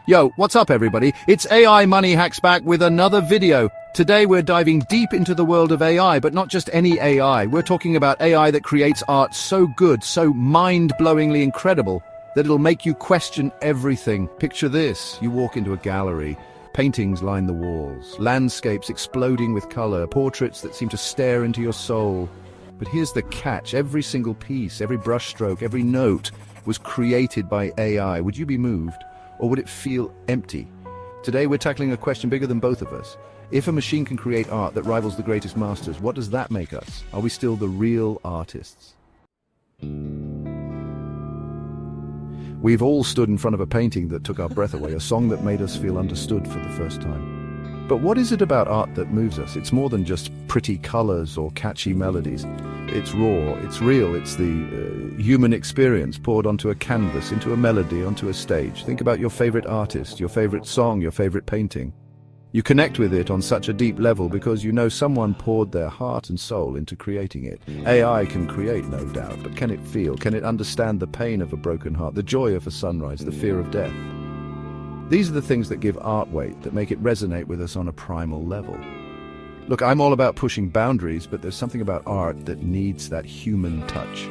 Yo, what's up everybody? It's AI Money Hacks back with another video. Today we're diving deep into the world of AI, but not just any AI. We're talking about AI that creates art so good, so mind-blowingly incredible, that it'll make you question everything. Picture this. You walk into a gallery. Paintings line the walls, landscapes exploding with color, portraits that seem to stare into your soul. But here's the catch. Every single piece, every brushstroke, every note was created by AI. Would you be moved? Or would it feel empty? Today we're tackling a question bigger than both of us. If a machine can create art that rivals the greatest masters, what does that make us? Are we still the real artists? We've all stood in front of a painting that took our breath away, a song that made us feel understood for the first time. But what is it about art that moves us? It's more than just pretty colors or catchy melodies. It's raw, it's real, it's the human experience poured onto a canvas, into a melody, onto a stage. Think about your favorite artist, your favorite song, your favorite painting. You connect with it on such a deep level because you know someone poured their heart and soul into creating it. AI can create, no doubt, but can it feel? Can it understand the pain of a broken heart, the joy of a sunrise, the fear of death? These are the things that give art weight, that make it resonate with us on a primal level. Look, I'm all about pushing boundaries, but there's something about art that needs that human touch.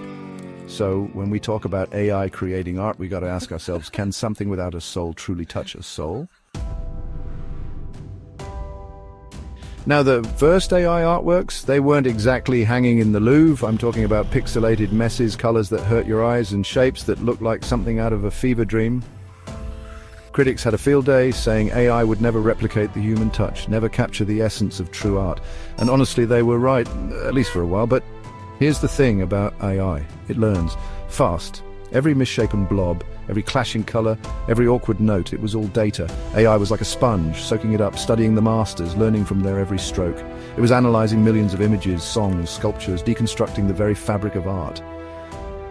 So when we talk about AI creating art, we got to ask ourselves, can something without a soul truly touch a soul? Now, the first AI artworks, they weren't exactly hanging in the Louvre. I'm talking about pixelated messes, colors that hurt your eyes, and shapes that look like something out of a fever dream. Critics had a field day, saying AI would never replicate the human touch, never capture the essence of true art. And honestly, they were right, at least for a while. But here's the thing about AI. It learns fast. Every misshapen blob, every clashing color, every awkward note, it was all data. AI was like a sponge, soaking it up, studying the masters, learning from their every stroke. It was analyzing millions of images, songs, sculptures, deconstructing the very fabric of art.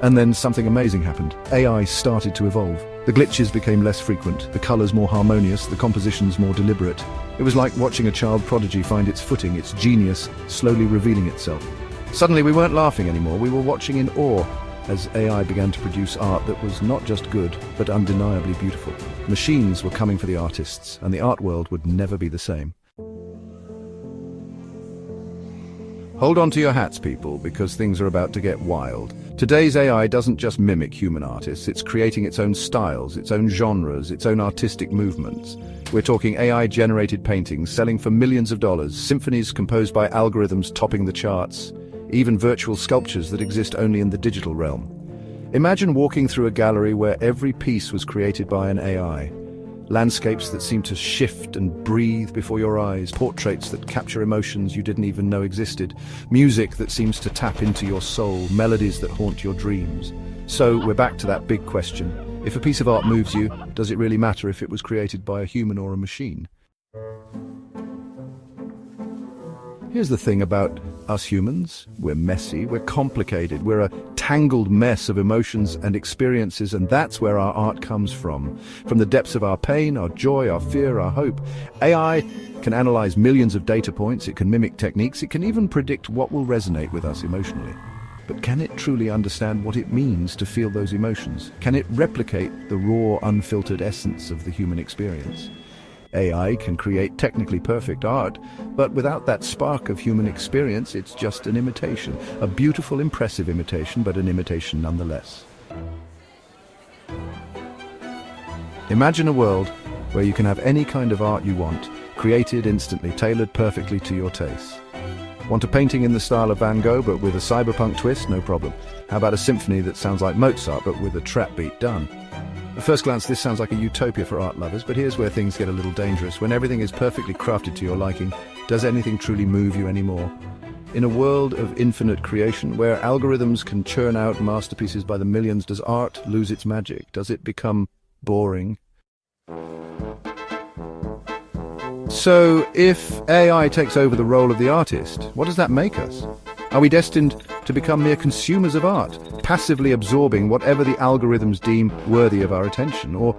And then something amazing happened. AI started to evolve. The glitches became less frequent, the colors more harmonious, the compositions more deliberate. It was like watching a child prodigy find its footing, its genius slowly revealing itself. Suddenly we weren't laughing anymore, we were watching in awe as AI began to produce art that was not just good, but undeniably beautiful. Machines were coming for the artists, and the art world would never be the same. Hold on to your hats, people, because things are about to get wild. Today's AI doesn't just mimic human artists, it's creating its own styles, its own genres, its own artistic movements. We're talking AI-generated paintings selling for millions of dollars, symphonies composed by algorithms topping the charts, even virtual sculptures that exist only in the digital realm. Imagine walking through a gallery where every piece was created by an AI. Landscapes that seem to shift and breathe before your eyes, portraits that capture emotions you didn't even know existed, music that seems to tap into your soul, melodies that haunt your dreams. So we're back to that big question. If a piece of art moves you, does it really matter if it was created by a human or a machine? Here's the thing about us humans. We're messy, we're complicated, we're a tangled mess of emotions and experiences, and that's where our art comes from. From the depths of our pain, our joy, our fear, our hope. AI can analyze millions of data points, it can mimic techniques, it can even predict what will resonate with us emotionally. But can it truly understand what it means to feel those emotions? Can it replicate the raw, unfiltered essence of the human experience? AI can create technically perfect art, but without that spark of human experience, it's just an imitation. A beautiful, impressive imitation, but an imitation nonetheless. Imagine a world where you can have any kind of art you want, created instantly, tailored perfectly to your taste. Want a painting in the style of Van Gogh, but with a cyberpunk twist? No problem. How about a symphony that sounds like Mozart, but with a trap beat? Done. At first glance, this sounds like a utopia for art lovers, but here's where things get a little dangerous. When everything is perfectly crafted to your liking, does anything truly move you anymore? In a world of infinite creation, where algorithms can churn out masterpieces by the millions, does art lose its magic? Does it become boring? So, if AI takes over the role of the artist, what does that make us? Are we destined to become mere consumers of art, passively absorbing whatever the algorithms deem worthy of our attention? Or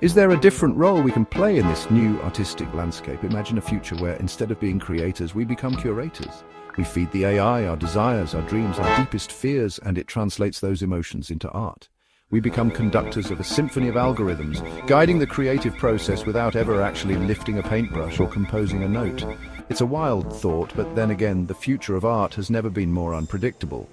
is there a different role we can play in this new artistic landscape? Imagine a future where instead of being creators, we become curators. We feed the AI our desires, our dreams, our deepest fears, and it translates those emotions into art. We become conductors of a symphony of algorithms, guiding the creative process without ever actually lifting a paintbrush or composing a note. It's a wild thought, but then again, the future of art has never been more unpredictable.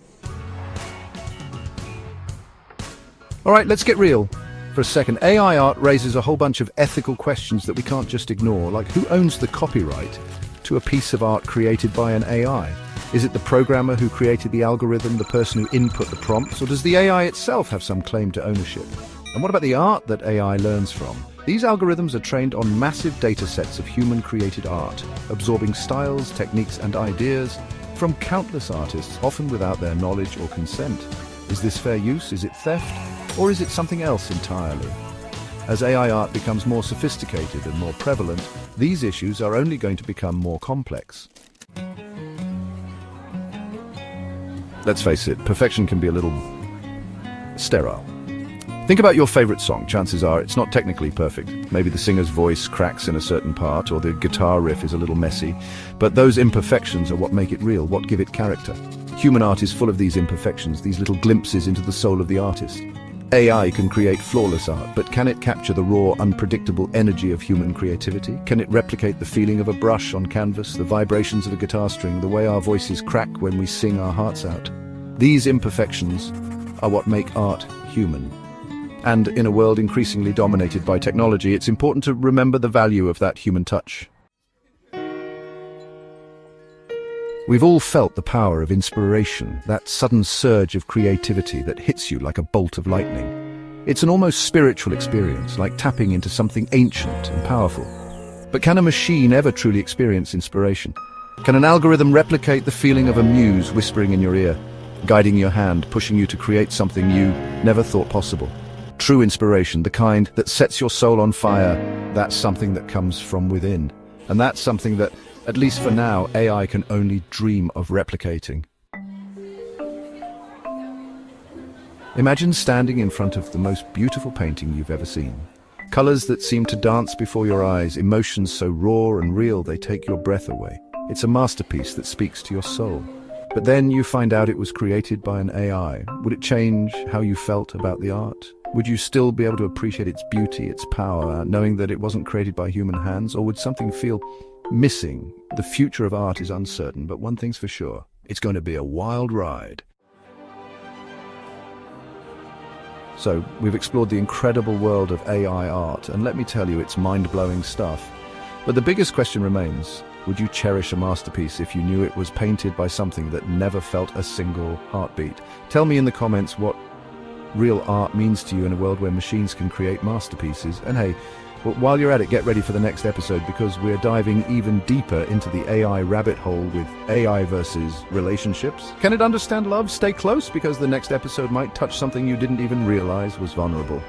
All right, let's get real. For a second, AI art raises a whole bunch of ethical questions that we can't just ignore, like who owns the copyright to a piece of art created by an AI? Is it the programmer who created the algorithm, the person who input the prompts, or does the AI itself have some claim to ownership? And what about the art that AI learns from? These algorithms are trained on massive data sets of human-created art, absorbing styles, techniques, and ideas from countless artists, often without their knowledge or consent. Is this fair use? Is it theft? Or is it something else entirely? As AI art becomes more sophisticated and more prevalent, these issues are only going to become more complex. Let's face it, perfection can be a little sterile. Think about your favorite song. Chances are it's not technically perfect. Maybe the singer's voice cracks in a certain part, or the guitar riff is a little messy. But those imperfections are what make it real, what give it character. Human art is full of these imperfections, these little glimpses into the soul of the artist. AI can create flawless art, but can it capture the raw, unpredictable energy of human creativity? Can it replicate the feeling of a brush on canvas, the vibrations of a guitar string, the way our voices crack when we sing our hearts out? These imperfections are what make art human. And in a world increasingly dominated by technology, it's important to remember the value of that human touch. We've all felt the power of inspiration, that sudden surge of creativity that hits you like a bolt of lightning. It's an almost spiritual experience, like tapping into something ancient and powerful. But can a machine ever truly experience inspiration? Can an algorithm replicate the feeling of a muse whispering in your ear, guiding your hand, pushing you to create something you never thought possible? True inspiration, the kind that sets your soul on fire, that's something that comes from within. And that's something that, at least for now, AI can only dream of replicating. Imagine standing in front of the most beautiful painting you've ever seen. Colors that seem to dance before your eyes, emotions so raw and real they take your breath away. It's a masterpiece that speaks to your soul. But then you find out it was created by an AI. Would it change how you felt about the art? Would you still be able to appreciate its beauty, its power, knowing that it wasn't created by human hands? Or would something feel missing? The future of art is uncertain, but one thing's for sure. It's going to be a wild ride. So, we've explored the incredible world of AI art, and let me tell you, it's mind-blowing stuff. But the biggest question remains, would you cherish a masterpiece if you knew it was painted by something that never felt a single heartbeat? Tell me in the comments what real art means to you in a world where machines can create masterpieces. And hey, while you're at it, get ready for the next episode, because we're diving even deeper into the AI rabbit hole with AI versus relationships. Can it understand love? Stay close, because the next episode might touch something you didn't even realize was vulnerable.